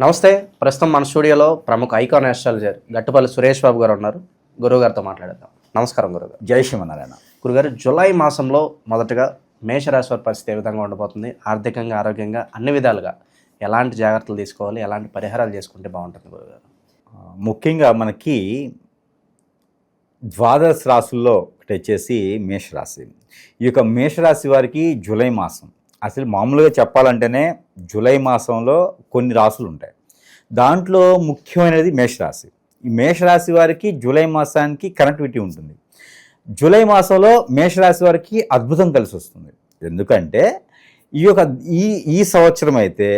నమస్తే. ప్రస్తుతం మన స్టూడియోలో ప్రముఖ ఐకాన్ ఆస్ట్రాలజర్ గట్టుపల్లి సురేష్ బాబు గారు ఉన్నారు. గురువుగారితో మాట్లాడేద్దాం. నమస్కారం గురుగారు. జై శ్రీమన్నారాయణ. గురుగారు, జూలై మాసంలో మొదటగా మేషరాశి వారి పరిస్థితి ఏ విధంగా ఉండబోతుంది? ఆర్థికంగా, ఆరోగ్యంగా అన్ని విధాలుగా ఎలాంటి జాగ్రత్తలు తీసుకోవాలి, ఎలాంటి పరిహారాలు చేసుకుంటే బాగుంటుంది గురుగారు? ముఖ్యంగా మనకి ద్వాదశ రాశుల్లో ఒకటి వచ్చేసి మేషరాశి. ఈ యొక్క మేషరాశి వారికి జూలై మాసం, అసలు మామూలుగా చెప్పాలంటేనే జూలై మాసంలో కొన్ని రాశులు ఉంటాయి. దాంట్లో ముఖ్యమైనది మేషరాశి. ఈ మేషరాశి వారికి జూలై మాసానికి కనెక్టివిటీ ఉంటుంది. జూలై మాసంలో మేషరాశి వారికి అద్భుతం కలిసి వస్తుంది. ఎందుకంటే ఈ సంవత్సరం అయితే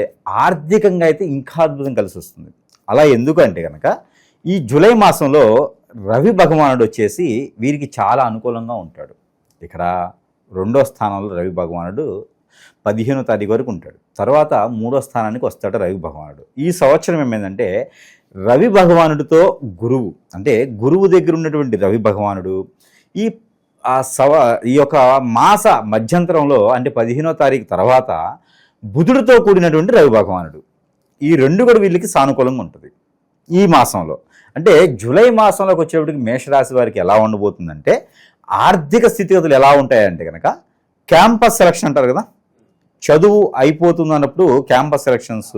ఆర్థికంగా అయితే ఇంకా అద్భుతం కలిసి వస్తుంది. అలా ఎందుకంటే కనుక ఈ జూలై మాసంలో రవి భగవానుడు వచ్చేసి వీరికి చాలా అనుకూలంగా ఉంటాడు. ఇక్కడ 2వ స్థానంలో రవి భగవానుడు 15వ తారీఖు వరకు ఉంటాడు. తర్వాత 3వ స్థానానికి వస్తాడు రవి భగవానుడు. ఈ సంవత్సరం ఏమైందంటే రవి భగవానుడితో గురువు, అంటే గురువు దగ్గర ఉన్నటువంటి రవి భగవానుడు ఈ యొక్క మాస మధ్యంతరంలో అంటే 15వ తారీఖు తర్వాత బుధుడితో కూడినటువంటి రవి భగవానుడు, ఈ రెండు కూడా వీళ్ళకి సానుకూలంగా ఉంటుంది ఈ మాసంలో. అంటే జూలై మాసంలోకి వచ్చేప్పటికి మేషరాశి వారికి ఎలా ఉండబోతుందంటే ఆర్థిక స్థితిగతులు ఎలా ఉంటాయంటే కనుక క్యాంపస్ సెలక్షన్ అంటారు కదా, చదువు అయిపోతుంది అన్నప్పుడు క్యాంపస్ సెలక్షన్స్,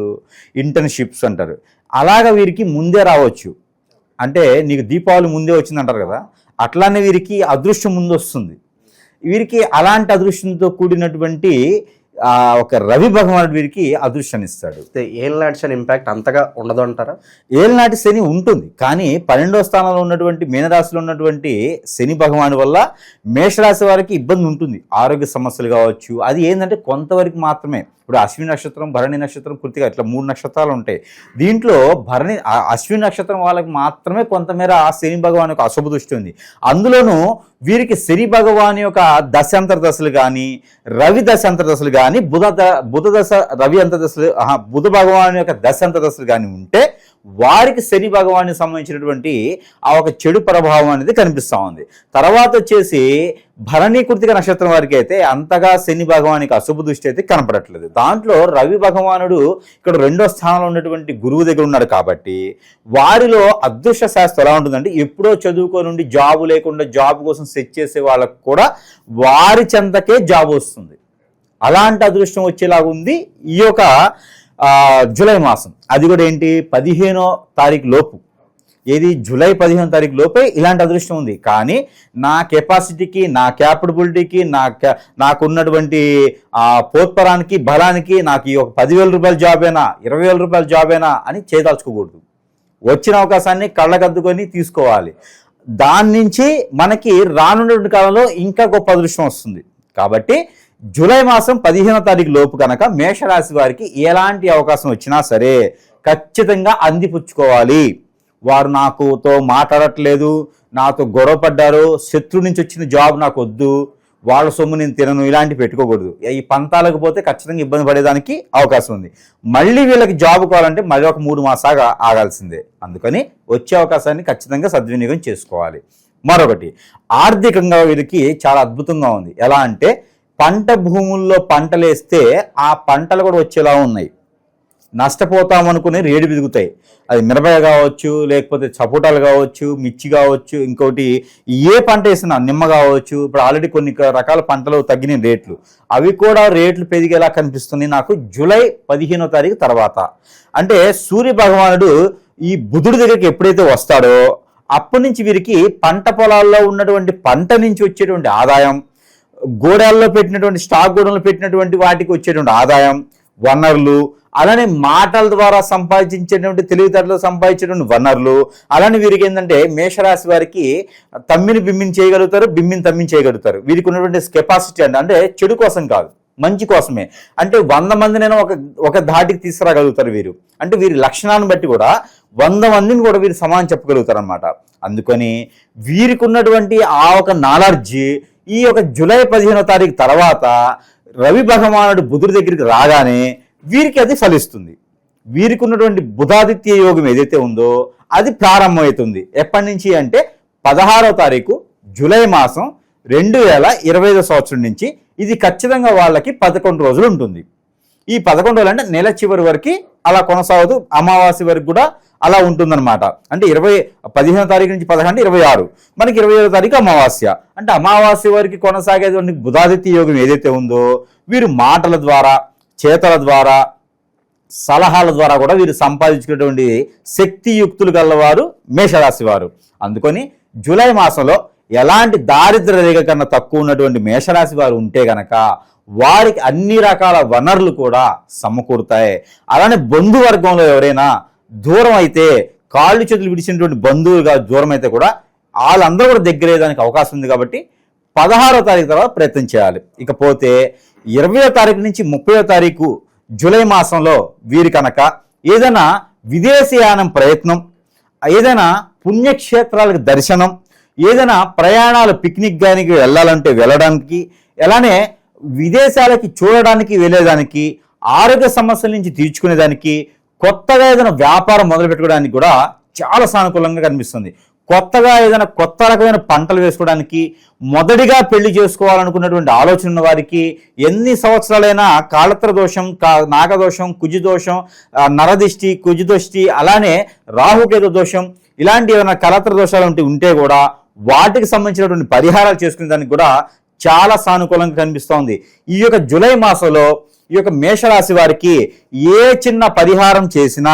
ఇంటర్న్షిప్స్ అంటారు. అలాగా వీరికి ముందే రావచ్చు. అంటే నీకు దీపావళి ముందే వచ్చింది అంటారు కదా, అట్లానే వీరికి అదృష్టం ముందు వస్తుంది. వీరికి అలాంటి అదృష్టంతో కూడినటువంటి ఒక రవి భగవానుడు వీరికి అదృష్టాన్ని ఇస్తాడు. ఏళ్ళనాటి శని ఇంపాక్ట్ అంతగా ఉండదు అంటారా? ఏళ్ళనాటి శని ఉంటుంది, కానీ 12వ స్థానంలో ఉన్నటువంటి మీనరాశిలో ఉన్నటువంటి శని భగవాను వల్ల మేషరాశి వారికి ఇబ్బంది ఉంటుంది. ఆరోగ్య సమస్యలు కావచ్చు, అది ఏంటంటే కొంతవరకు మాత్రమే. ఇప్పుడు అశ్విని నక్షత్రం, భరణి నక్షత్రం, కృతిక, ఇట్లా 3 నక్షత్రాలు ఉంటాయి. దీంట్లో అశ్విని నక్షత్రం వాళ్ళకి మాత్రమే కొంతమేర శని భగవాన్ యొక్క అశుభ దృష్టి ఉంది. అందులోనూ వీరికి శని భగవాన్ యొక్క దశాంతర దశలు కానీ, రవి దశాంతర దశలు కానీ, బుధ దశ రవి అంతర దశలు, బుధ భగవాన్ యొక్క దశాంతర దశలు కానీ ఉంటే వారికి శని భగవానికి సంబంధించినటువంటి ఆ ఒక చెడు ప్రభావం అనేది కనిపిస్తూ ఉంది. తర్వాత వచ్చేసి భరణి కృతిక నక్షత్రం వారికి అయితే అంతగా శని భగవానికి అశుభ దృష్టి అయితే కనపడట్లేదు. దాంట్లో రవి భగవానుడు ఇక్కడ 2వ స్థానంలో ఉన్నటువంటి గురువు దగ్గర ఉన్నాడు కాబట్టి వారిలో అదృష్ట శాస్త్రం ఎలా ఉంటుందంటే ఎప్పుడో చదువుకోనుండి జాబు లేకుండా జాబ్ కోసం సెట్ చేసే వాళ్ళకు కూడా వారి చెంతకే జాబ్ వస్తుంది. అలాంటి అదృష్టం వచ్చేలాగా ఉంది ఈ యొక్క జూలై మాసం. అది కూడా ఏంటి, 15వ తారీఖు లోపు, ఏది జూలై 15వ తారీఖు లోపే ఇలాంటి అదృష్టం ఉంది. కానీ నా కెపాసిటీకి, నా క్యాపబిలిటీకి, నాకున్నటువంటి పోత్పరానికి, బలానికి నాకు ఈ ఒక 10,000 రూపాయల జాబేనా, 20,000 రూపాయల జాబేనా అని చేయదలుచుకోకూడదు. వచ్చిన అవకాశాన్ని కళ్ళకద్దుకొని తీసుకోవాలి. దాని నుంచి మనకి రానున్న కాలంలో ఇంకా గొప్ప అదృష్టం వస్తుంది. కాబట్టి జూలై మాసం 15వ తారీఖు లోపు కనుక మేషరాశి వారికి ఎలాంటి అవకాశం వచ్చినా సరే ఖచ్చితంగా అందిపుచ్చుకోవాలి. వారు నాకుతో మాట్లాడట్లేదు, నాతో గొడవ పడ్డారు, శత్రు నుంచి వచ్చిన జాబ్ నాకు వద్దు, వాళ్ళ సొమ్ము నేను తినను, ఇలాంటివి పెట్టుకోకూడదు. ఈ పంతాలకు పోతే ఖచ్చితంగా ఇబ్బంది పడేదానికి అవకాశం ఉంది. మళ్ళీ వీళ్ళకి జాబ్ కావాలంటే మళ్ళీ ఒక 3 మాసాలు ఆగాల్సిందే. అందుకని వచ్చే అవకాశాన్ని ఖచ్చితంగా సద్వినియోగం చేసుకోవాలి. మరొకటి, ఆర్థికంగా వీరికి చాలా అద్భుతంగా ఉంది. ఎలా అంటే పంట భూముల్లో పంటలు వేస్తే ఆ పంటలు కూడా వచ్చేలా ఉన్నాయి. నష్టపోతామనుకుని రేటు పెరుగుతాయి. అది మిరపకాయ కావచ్చు, లేకపోతే సపోటాలు కావచ్చు, మిర్చి కావచ్చు, ఇంకోటి ఏ పంట వేసినా, నిమ్మ కావచ్చు. ఇప్పుడు ఆల్రెడీ కొన్ని రకాల పంటలు తగ్గిన రేట్లు, అవి కూడా రేట్లు పెరిగేలా కనిపిస్తుంది నాకు జూలై 15వ తారీఖు తర్వాత. అంటే సూర్య భగవానుడు ఈ బుధుడి దగ్గరికి ఎప్పుడైతే వస్తాడో అప్పటి నుంచి వీరికి పంట పొలాల్లో ఉన్నటువంటి పంట నుంచి వచ్చేటువంటి ఆదాయం, గోడాల్లో పెట్టినటువంటి స్టాక్ గోడంలో పెట్టినటువంటి వాటికి వచ్చేటువంటి ఆదాయం, వనరులు, అలానే మాటల ద్వారా సంపాదించేటువంటి, తెలివితేటలు సంపాదించేటువంటి వనరులు, అలానే వీరికి ఏంటంటే మేషరాశి వారికి తమ్మిని బిమ్మిని చేయగలుగుతారు, బిమ్మిని తమ్మిని చేయగలుగుతారు. వీరికి ఉన్నటువంటి కెపాసిటీ అంటే చెడు కోసం కాదు, మంచి కోసమే. అంటే 100 మందినైనా ఒక ధాటికి తీసుకురాగలుగుతారు వీరు. అంటే వీరి లక్షణాలను బట్టి కూడా 100 మందిని కూడా వీరు సమానం చెప్పగలుగుతారు అనమాట. అందుకని వీరికి ఉన్నటువంటి ఆ ఒక నాలెడ్జ్ ఈ యొక్క జూలై 15వ తారీఖు తర్వాత రవి భగవానుడు బుధుడి దగ్గరికి రాగానే వీరికి అది ఫలిస్తుంది. వీరికి ఉన్నటువంటి బుధాదిత్య యోగం ఏదైతే ఉందో అది ప్రారంభమవుతుంది. ఎప్పటి నుంచి అంటే 16వ తారీఖు జూలై మాసం 2025 సంవత్సరం నుంచి. ఇది ఖచ్చితంగా వాళ్ళకి 11 రోజులు ఉంటుంది. ఈ 11 రోజులు అంటే నెల చివరి వరకు అలా కొనసాగుతూ అమావాస్య వరకు కూడా అలా ఉంటుందన్నమాట. అంటే 15వ తారీఖు నుంచి 16 అంటే 26, మనకి 27వ తారీఖు అమావాస్య. అంటే అమావాస్య వరకు కొనసాగేటువంటి బుధాదిత్య యోగం ఏదైతే ఉందో వీరు మాటల ద్వారా, చేతల ద్వారా, సలహాల ద్వారా కూడా వీరు సంపాదించుకునేటువంటి శక్తియుక్తులు గలవారు మేషరాశి వారు. అందుకని జూలై మాసంలో ఎలాంటి దారిద్ర్య రేఖ కన్నా తక్కువ ఉన్నటువంటి మేషరాశి వారు ఉంటే గనక వారికి అన్ని రకాల వనరులు కూడా సమకూరుతాయి. అలానే బంధువర్గంలో ఎవరైనా దూరం అయితే, కాళ్ళు చేతులు విడిచినటువంటి బంధువులుగా దూరం అయితే కూడా వాళ్ళందరూ కూడా దగ్గరయ్యేదానికి అవకాశం ఉంది. కాబట్టి 16వ తారీఖు తర్వాత ప్రయత్నం చేయాలి. ఇకపోతే 20వ తారీఖు నుంచి 30వ తారీఖు జూలై మాసంలో వీరి కనుక ఏదైనా విదేశీయానం ప్రయత్నం, ఏదైనా పుణ్యక్షేత్రాలకు దర్శనం, ఏదైనా ప్రయాణాలు పిక్నిక్ గానికి వెళ్ళాలంటే వెళ్ళడానికి, అలానే విదేశాలకి చూడడానికి వెళ్ళేదానికి, ఆరోగ్య సమస్యల నుంచి తీర్చుకునేదానికి, కొత్తగా ఏదైనా వ్యాపారం మొదలు పెట్టుకోవడానికి కూడా చాలా సానుకూలంగా కనిపిస్తుంది. కొత్తగా ఏదైనా కొత్త రకమైన పంటలు వేసుకోవడానికి, మొదటిగా పెళ్లి చేసుకోవాలనుకున్నటువంటి ఆలోచన ఉన్న వారికి, ఎన్ని సంవత్సరాలైనా కాళత్ర దోషం, నాగదోషం, కుజుదోషం, నరదిష్టి, కుజుదృష్టి, అలానే రాహుకేతు దోషం, ఇలాంటి ఏమైనా కళత్ర దోషాలు ఉంటే కూడా వాటికి సంబంధించినటువంటి పరిహారాలు చేసుకునే దానికి కూడా చాలా సానుకూలంగా కనిపిస్తోంది. ఈ యొక్క జూలై మాసంలో ఈ యొక్క మేషరాశి వారికి ఏ చిన్న పరిహారం చేసినా,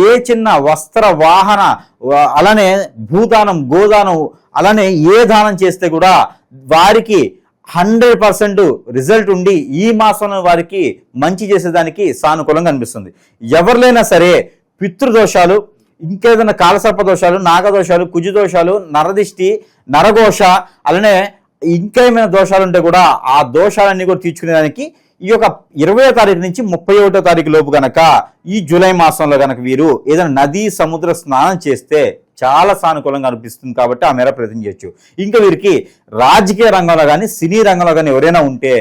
ఏ చిన్న వస్త్ర వాహన, అలానే భూదానం, గోదానం, అలానే ఏ దానం చేస్తే కూడా వారికి 100% రిజల్ట్ ఉండి ఈ మాసంలో వారికి మంచి చేసేదానికి సానుకూలంగా అనిపిస్తుంది. ఎవరిలైనా సరే పితృదోషాలు, ఇంకేదైనా కాలసర్ప దోషాలు, నాగదోషాలు, కుజుదోషాలు, నరదిష్టి, నరఘోష, అలానే ఇంకేమైనా దోషాలు ఉంటే కూడా ఆ దోషాలన్నీ కూడా తీర్చుకునేదానికి ఈ యొక్క 20వ తారీఖు నుంచి 31వ తారీఖు లోపు గనక ఈ జూలై మాసంలో గనక వీరు ఏదైనా నదీ సముద్ర స్నానం చేస్తే చాలా సానుకూలంగా అనిపిస్తుంది. కాబట్టి ఆ మేర ప్రయత్నం చేయొచ్చు. ఇంకా వీరికి రాజకీయ రంగంలో కానీ, సినీ రంగంలో కానీ ఎవరైనా ఉంటే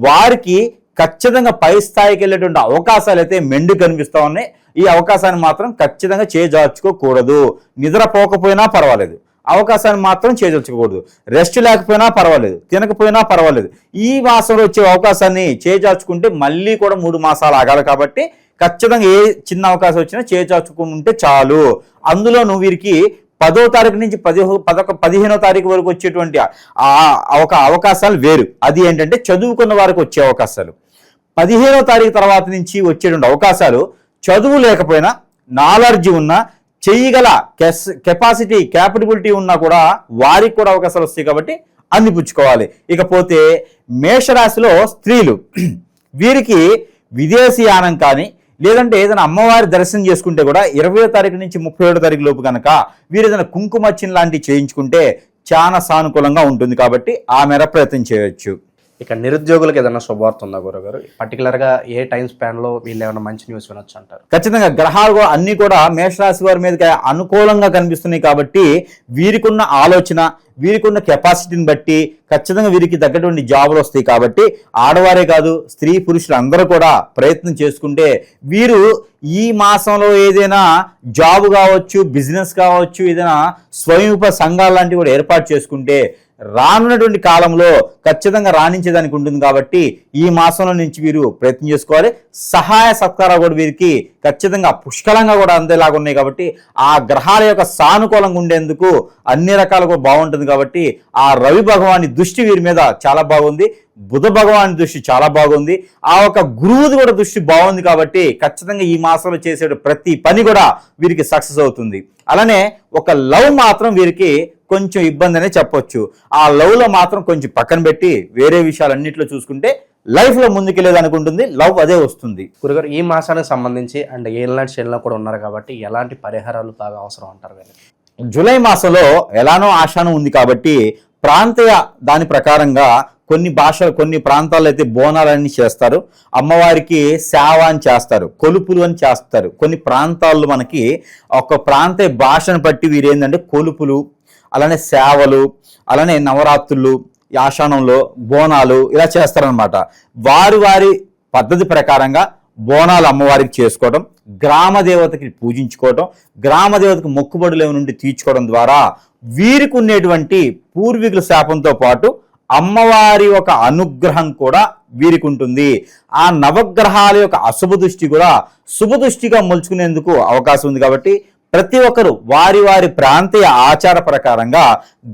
వారికి ఖచ్చితంగా పై స్థాయికి వెళ్ళేటువంటి అవకాశాలు అయితే మెండు కనిపిస్తూ ఉన్నాయి. ఈ అవకాశాన్ని మాత్రం ఖచ్చితంగా చేజార్చుకోకూడదు. నిద్రపోకపోయినా పర్వాలేదు, అవకాశాన్ని మాత్రం చేజార్చుకోకూడదు. రెస్ట్ లేకపోయినా పర్వాలేదు, తినకపోయినా పర్వాలేదు. ఈ మాసంలో వచ్చే అవకాశాన్ని చేజార్చుకుంటే మళ్ళీ కూడా 3 మాసాలు ఆగాలి. కాబట్టి ఖచ్చితంగా ఏ చిన్న అవకాశం వచ్చినా చేజార్చుకుంటే చాలు. అందులోనూ వీరికి 10వ తారీఖు నుంచి 15వ తారీఖు వరకు వచ్చేటువంటి అవకాశాలు వేరు. అది ఏంటంటే చదువుకున్న వారికి వచ్చే అవకాశాలు. 15వ తారీఖు తర్వాత నుంచి వచ్చేటువంటి అవకాశాలు చదువు లేకపోయినా, నాలెడ్జ్ ఉన్నా, చేయగల కెపాసిటీ, క్యాపబిలిటీ ఉన్నా కూడా వారికి కూడా అవకాశాలు వస్తాయి. కాబట్టి అందిపుచ్చుకోవాలి. ఇకపోతే మేషరాశిలో స్త్రీలు, వీరికి విదేశీయానం కానీ, లేదంటే ఏదైనా అమ్మవారి దర్శనం చేసుకుంటే కూడా 20వ తారీఖు నుంచి 31వ తారీఖు లోపు కనుక వీరు ఏదైనా కుంకుమర్చన లాంటివి చేయించుకుంటే చాలా సానుకూలంగా ఉంటుంది. కాబట్టి ఆ మేర ప్రయత్నం చేయొచ్చు. ఇక నిరుద్యోగులకు ఏదైనా శుభవార్త ఉందా గురుగారు? పర్టికులర్గా ఏ టైం స్పాన్లో వీళ్ళు ఏమైనా మంచి న్యూస్ వినొచ్చు అంటారు? ఖచ్చితంగా గ్రహాలు అన్నీ కూడా మేషరాశి వారి మీద అనుకూలంగా కనిపిస్తున్నాయి. కాబట్టి వీరికున్న ఆలోచన, వీరికున్న కెపాసిటీని బట్టి ఖచ్చితంగా వీరికి తగ్గటువంటి జాబులు వస్తాయి. కాబట్టి ఆడవారే కాదు, స్త్రీ పురుషులు అందరూ కూడా ప్రయత్నం చేసుకుంటే వీరు ఈ మాసంలో ఏదైనా జాబ్ కావచ్చు, బిజినెస్ కావచ్చు, ఏదైనా స్వయం సంఘాలు లాంటివి కూడా ఏర్పాటు చేసుకుంటే రానున్నటువంటి కాలంలో ఖచ్చితంగా రాణించేదానికి ఉంటుంది. కాబట్టి ఈ మాసంలో నుంచి వీరు ప్రయత్నం చేసుకోవాలి. సహాయ సత్కారాలు కూడా వీరికి ఖచ్చితంగా పుష్కలంగా కూడా అందేలాగా ఉన్నాయి. కాబట్టి ఆ గ్రహాల యొక్క సానుకూలంగా ఉండేందుకు అన్ని రకాలుగా బాగుంటుంది. కాబట్టి ఆ రవి భగవాని దృష్టి వీరి మీద చాలా బాగుంది, బుధ భగవాని దృష్టి చాలా బాగుంది, ఆ ఒక గురువుది కూడా దృష్టి బాగుంది. కాబట్టి ఖచ్చితంగా ఈ మాసంలో చేసే ప్రతి పని కూడా వీరికి సక్సెస్ అవుతుంది. అలానే ఒక లవ్ మాత్రం వీరికి కొంచెం ఇబ్బంది అనే చెప్పొచ్చు. ఆ లవ్లో మాత్రం కొంచెం పక్కన పెట్టి వేరే విషయాలన్నింటిలో చూసుకుంటే లైఫ్లో ముందుకెళ్ళేదానికి ఉంటుంది. లవ్ అదే వస్తుంది. గురుగారు, ఈ మాసానికి సంబంధించి అండ్ ఏళ్ళనాటి శనిలో కూడా ఉన్నారు కాబట్టి ఎలాంటి పరిహారాలు బాగా అవసరం అంటారు? జూలై మాసంలో ఎలానో ఆశానం ఉంది. కాబట్టి ప్రాంతీయ దాని ప్రకారంగా కొన్ని ప్రాంతాల్లో అయితే బోనాలన్నీ చేస్తారు, అమ్మవారికి సేవ అని చేస్తారు, కొలుపులు అని చేస్తారు. కొన్ని ప్రాంతాల్లో మనకి ఒక ప్రాంతీయ భాషను బట్టి వీరేంటంటే కొలుపులు, అలానే సేవలు, అలానే నవరాత్రులు, ఆషాఢంలో బోనాలు ఇలా చేస్తారనమాట. వారి పద్ధతి ప్రకారంగా బోనాలు అమ్మవారికి చేసుకోవడం, గ్రామ దేవతకి పూజించుకోవడం, గ్రామ దేవతకు మొక్కుబడులు నుండి తీర్చుకోవడం ద్వారా వీరికి ఉండేటువంటి పూర్వీకుల శాపంతో పాటు అమ్మవారి ఒక అనుగ్రహం కూడా వీరికి ఉంటుంది. ఆ నవగ్రహాల యొక్క అశుభ దృష్టి కూడా శుభ దృష్టిగా మలుచుకునేందుకు అవకాశం ఉంది. కాబట్టి ప్రతి ఒక్కరు వారి వారి ప్రాంతీయ ఆచార ప్రకారంగా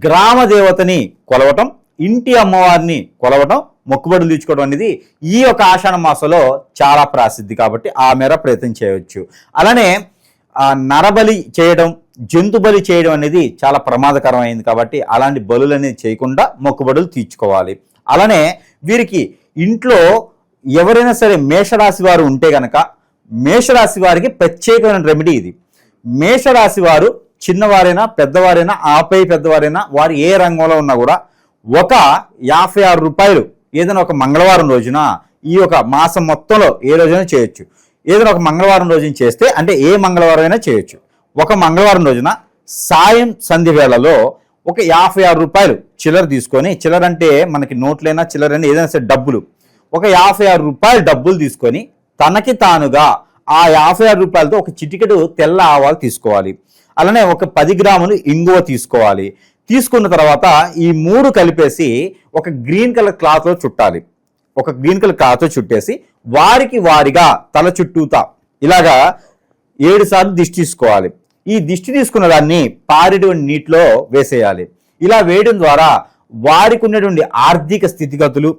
గ్రామ దేవతని కొలవటం, ఇంటి అమ్మవారిని కొలవటం, మొక్కుబడులు తీర్చుకోవడం అనేది ఈ యొక్క ఆషాఢ మాసంలో చాలా ప్రసిద్ధి. కాబట్టి ఆ మేర ప్రయత్నం చేయవచ్చు. అలానే నరబలి చేయడం, జంతు బలి చేయడం అనేది చాలా ప్రమాదకరమైంది. కాబట్టి అలాంటి బలులు అనేది చేయకుండా మొక్కుబడులు తీర్చుకోవాలి. అలానే వీరికి ఇంట్లో ఎవరైనా సరే మేషరాశి వారు ఉంటే గనక మేషరాశి వారికి ప్రత్యేకమైన రెమెడీ ఇది. మేషరాశి వారు చిన్నవారైనా పెద్దవారైనా ఆపై పెద్దవారైనా వారు ఏ రంగంలో ఉన్నా కూడా ఒక 56 రూపాయలు ఏదైనా ఒక మంగళవారం రోజున ఈ యొక్క మాసం మొత్తంలో ఏ రోజైనా చేయొచ్చు. ఏదైనా ఒక మంగళవారం రోజున చేస్తే అంటే ఏ మంగళవారం అయినా చేయొచ్చు. ఒక మంగళవారం రోజున సాయం సంధి వేళలో ఒక 56 రూపాయలు చిల్లర తీసుకొని, చిల్లర అంటే మనకి నోట్లైనా చిల్లరైనా ఏదైనా సరే డబ్బులు, ఒక 56 రూపాయలు డబ్బులు తీసుకొని తనకి తానుగా ఆ 56 రూపాయలతో ఒక చిటికెడు తెల్ల ఆవాలు తీసుకోవాలి. అలానే ఒక 10 గ్రాములు ఇంగువ తీసుకోవాలి. తీసుకున్న తర్వాత ఈ 3 కలిపేసి ఒక గ్రీన్ కలర్ క్లాత్లో చుట్టాలి. ఒక గ్రీన్ కలర్ క్లాత్లో చుట్టేసి వారికి వారిగా తల చుట్టూతా ఇలాగా 7 సార్లు దిష్టి తీసుకోవాలి. ఈ దిష్టి తీసుకున్న దాన్ని పారేటువంటి నీటిలో వేసేయాలి. ఇలా వేయడం ద్వారా వారికి ఉన్నటువంటి ఆర్థిక స్థితిగతులు,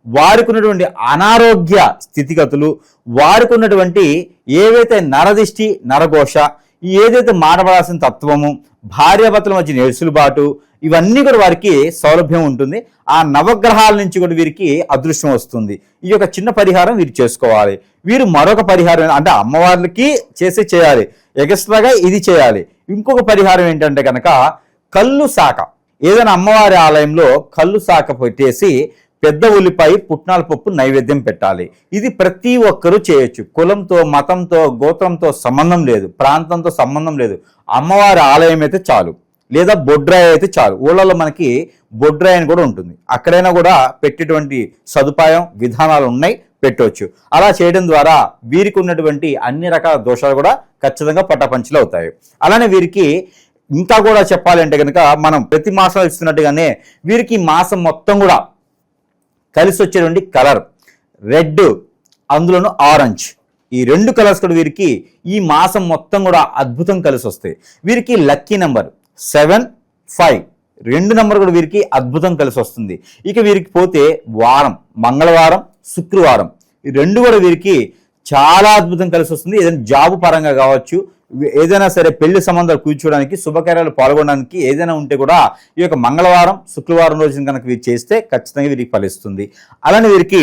వారికి ఉన్నటువంటి అనారోగ్య స్థితిగతులు, వారికి ఉన్నటువంటి ఏవైతే నరదిష్టి, నరఘోష, ఏదైతే మాటపడాల్సిన తత్వము, భార్యాభర్తల మధ్య నెరుసులుబాటు, ఇవన్నీ కూడా వారికి సౌలభ్యం ఉంటుంది. ఆ నవగ్రహాల నుంచి కూడా వీరికి అదృష్టం వస్తుంది. ఈ యొక్క చిన్న పరిహారం వీరు చేసుకోవాలి. వీరు మరొక పరిహారం అంటే అమ్మవార్లకి చేయాలి, ఎక్స్ట్రాగా ఇది చేయాలి. ఇంకొక పరిహారం ఏంటంటే కనుక కళ్ళు శాఖ, ఏదైనా అమ్మవారి ఆలయంలో కళ్ళు శాఖ పెట్టేసి పెద్ద ఉల్లిపాయ, పుట్నాల పప్పు నైవేద్యం పెట్టాలి. ఇది ప్రతి ఒక్కరూ చేయొచ్చు. కులంతో, మతంతో, గోత్రంతో సంబంధం లేదు, ప్రాంతంతో సంబంధం లేదు. అమ్మవారి ఆలయం అయితే చాలు, లేదా బొడ్రాయి అయితే చాలు. ఊళ్ళలో మనకి బొడ్రాయి అని కూడా ఉంటుంది. అక్కడైనా కూడా పెట్టేటువంటి సదుపాయం, విధానాలు ఉన్నాయి, పెట్టవచ్చు. అలా చేయడం ద్వారా వీరికి ఉన్నటువంటి అన్ని రకాల దోషాలు కూడా ఖచ్చితంగా పటాపంచలు అవుతాయి. అలానే వీరికి ఇంకా కూడా చెప్పాలంటే కనుక మనం ప్రతి మాసం ఇస్తున్నట్టుగానే వీరికి మాసం మొత్తం కూడా కలిసి వచ్చేటువంటి కలర్ రెడ్, అందులోనూ ఆరెంజ్, ఈ 2 కలర్స్ కూడా వీరికి ఈ మాసం మొత్తం కూడా అద్భుతం కలిసి వస్తాయి. వీరికి లక్కీ నెంబర్ 7, 5, 2 నెంబర్ కూడా వీరికి అద్భుతం కలిసి వస్తుంది. ఇక వీరికి పోతే వారం, మంగళవారం, శుక్రవారం, ఈ 2 కూడా వీరికి చాలా అద్భుతం కలిసి వస్తుంది. ఏదైనా జాబు పరంగా కావచ్చు, ఏదైనా సరే పెళ్లి సంబంధాలు కూర్చోడానికి, శుభకార్యాలు పాల్గొనడానికి ఏదైనా ఉంటే కూడా ఈ యొక్క మంగళవారం, శుక్రవారం రోజున కనుక వీరు చేస్తే ఖచ్చితంగా వీరికి ఫలిస్తుంది. అలానే వీరికి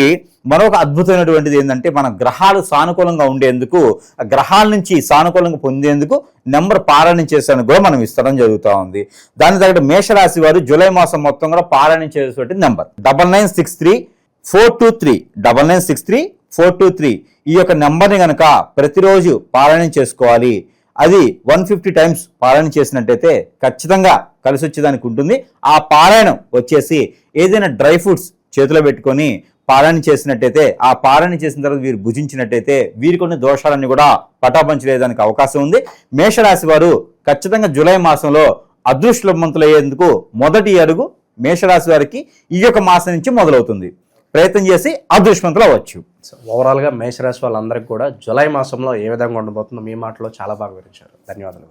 మరొక అద్భుతమైనటువంటిది ఏంటంటే మన గ్రహాలు సానుకూలంగా ఉండేందుకు, ఆ గ్రహాల నుంచి సానుకూలంగా పొందేందుకు నెంబర్ పారాయణం చేసేందుకు కూడా మనం ఇస్తడం జరుగుతూ ఉంది. దాని తగ్గట్టు మేషరాశి వారు జూలై మాసం మొత్తం కూడా పారాయణం చేసేటువంటి నెంబర్ 9963-423 9963-423 ఈ యొక్క నెంబర్ని కనుక ప్రతిరోజు పారాయణం చేసుకోవాలి. అది 150 టైమ్స్ పారాయణ చేసినట్టయితే ఖచ్చితంగా కలిసి వచ్చేదానికి ఉంటుంది. ఆ పారాయణం వచ్చేసి ఏదైనా డ్రై ఫ్రూట్స్ చేతిలో పెట్టుకొని పారాయణ చేసినట్టయితే, ఆ పారాయణ చేసిన తర్వాత వీరు భుజించినట్టయితే వీరి కొన్ని దోషాలన్నీ కూడా పటాపంచలేదానికి అవకాశం ఉంది. మేషరాశి వారు ఖచ్చితంగా జూలై మాసంలో అదృష్టవంతులయ్యేందుకు మొదటి అడుగు మేషరాశి వారికి ఈ యొక్క మాసం నుంచి మొదలవుతుంది. ప్రయత్నం చేసి అదృష్టవంతులు అవ్వచ్చు. ఓవరాల్గా మేషరాశి వాళ్ళందరికీ కూడా జూలై మాసంలో ఏ విధంగా ఉండబోతుందో మీ మాటలో చాలా బాగా వివరించారు. ధన్యవాదాలు.